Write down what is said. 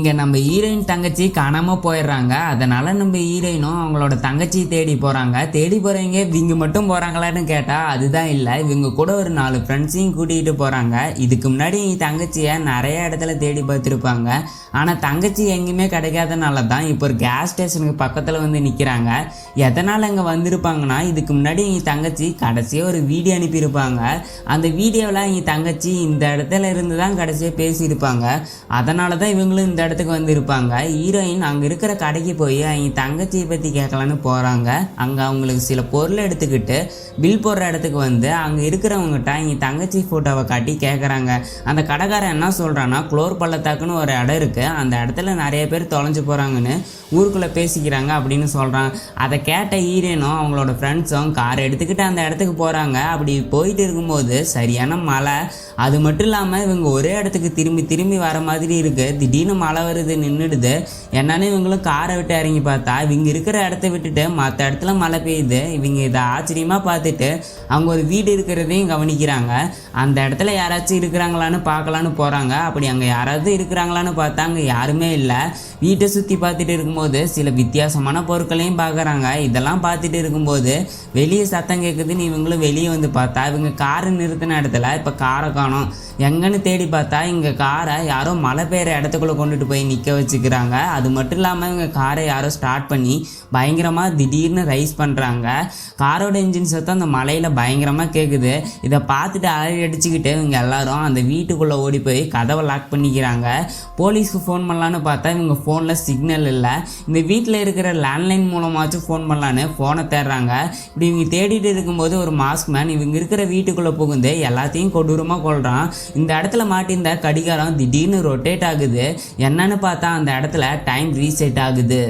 இங்கே நம்ம ஹீரோயின் தங்கச்சி காணாமல் போயிடுறாங்க. அதனால் நம்ம ஹீரோயினும் அவங்களோட தங்கச்சி தேடி போகிறாங்க. தேடி போகிறவங்க இவங்க மட்டும் போகிறாங்களான்னு கேட்டால் அதுதான் இல்லை, இவங்க கூட ஒரு 4 ஃப்ரெண்ட்ஸையும் கூட்டிகிட்டு போகிறாங்க. இதுக்கு முன்னாடி தங்கச்சியை நிறைய இடத்துல தேடி பார்த்துருப்பாங்க. ஆனால் தங்கச்சி எங்கேயுமே கிடைக்காதனால தான் இப்போ ஒரு கேஸ் ஸ்டேஷனுக்கு பக்கத்தில் வந்து நிற்கிறாங்க. எதனால் இங்கே வந்திருப்பாங்கன்னா, இதுக்கு முன்னாடி எங்கள் தங்கச்சி கடைசியாக ஒரு வீடியோ அனுப்பியிருப்பாங்க. அந்த வீடியோவில் எங்கள் தங்கச்சி இந்த இடத்துல இருந்து தான் கடைசியாக பேசியிருப்பாங்க. அதனால தான் இவங்களும் இந்த இடத்துக்கு வந்திருப்பாங்க. ஹீரோயின் அங்கே இருக்கிற கடைக்கு போய் அவங்க தங்கச்சியை பற்றி கேட்கலான்னு போகிறாங்க. அங்கே அவங்களுக்கு சில பொருளை எடுத்துக்கிட்டு பில் போடுற இடத்துக்கு வந்து அங்கே இருக்கிறவங்ககிட்ட அவங்க தங்கச்சி ஃபோட்டோவை காட்டி கேட்குறாங்க. அந்த கடைக்காரன் என்ன சொல்கிறான்னா, குளோர் பள்ளத்தாக்குன்னு ஒரு இடம் இருக்குது, அந்த இடத்துல நிறைய பேர் தொலைஞ்சு போகிறாங்கன்னு ஊருக்குள்ளே பேசிக்கிறாங்க அப்படின்னு சொல்கிறான். அதை கேட்ட ஹீரோயினும் அவங்களோட ஃப்ரெண்ட்ஸும் கார் எடுத்துக்கிட்டு அந்த இடத்துக்கு போகிறாங்க. அப்படி போயிட்டு இருக்கும்போது சரியான மழை. அது மட்டும் இல்லாமல் இவங்க ஒரே இடத்துக்கு திரும்பி திரும்பி வர மாதிரி இருக்குது. திடீர்னு மழை வருது, நின்றுடுது. என்னன்னு இவங்களும் காரை விட்டு இறங்கி பார்த்தா இவங்க இருக்கிற இடத்த விட்டுட்டு மற்ற இடத்துல மழை பெய்யுது. இவங்க இதை ஆச்சரியமாக பார்த்துட்டு அவங்க ஒரு வீடு இருக்கிறதையும் கவனிக்கிறாங்க. அந்த இடத்துல யாராச்சும் இருக்கிறாங்களான்னு பார்க்கலான்னு போகிறாங்க. அப்படி அங்கே யாராவது இருக்கிறாங்களான்னு பார்த்தா அங்கே யாருமே இல்லை. வீட்டை சுற்றி பார்த்துட்டு இருக்கும்போது சில வித்தியாசமான பொருட்களையும் பார்க்குறாங்க. இதெல்லாம் பார்த்துட்டு இருக்கும்போது வெளியே சத்தம் கேட்குதுன்னு இவங்களும் வெளியே வந்து பார்த்தா இவங்க காரை நிறுத்தின இடத்துல இப்போ காரை காணோம். எங்கன்னு தேடி பார்த்தா இங்கே காரை யாரோ மழை பெய்கிற இடத்துக்குள்ளே கொண்டுட்டு போய் நிற்க வச்சுக்கிறாங்க. அது மட்டும் இல்லாமல் இவங்க காரை யாரோ ஸ்டார்ட் பண்ணி பயங்கரமாக திடீர்னு ரைஸ் பண்ணுறாங்க. காரோட இன்ஜின் சத்தம் அந்த மலையில் பயங்கரமாக கேட்குது. இதை பார்த்துட்டு அலறி அடிச்சுக்கிட்டு இவங்க எல்லாரும் அந்த வீட்டுக்குள்ளே ஓடி போய் கதவை லாக் பண்ணிக்கிறாங்க. போலீஸ்க்கு ஃபோன் பண்ணலான்னு பார்த்தா இவங்க ஃபோனில் சிக்னல் இல்லை. இந்த வீட்டில் இருக்கிற லேண்ட்லைன் மூலமாச்சும் ஃபோன் பண்ணலான்னு ஃபோனை தேடுறாங்க. இப்படி இவங்க தேடிட்டு இருக்கும்போது ஒரு மாஸ்க் மேன் இவங்க இருக்கிற வீட்டுக்குள்ளே புகுந்து எல்லாத்தையும் கொடூரமாக கொள்கிறான். இந்த இடத்துல மாட்டியிருந்த கடிகாரம் திடீர்னு ரொட்டேட் ஆகுது. என்னன்னு பார்த்தா அந்த இடத்துல டைம் ரீசெட் ஆகுது.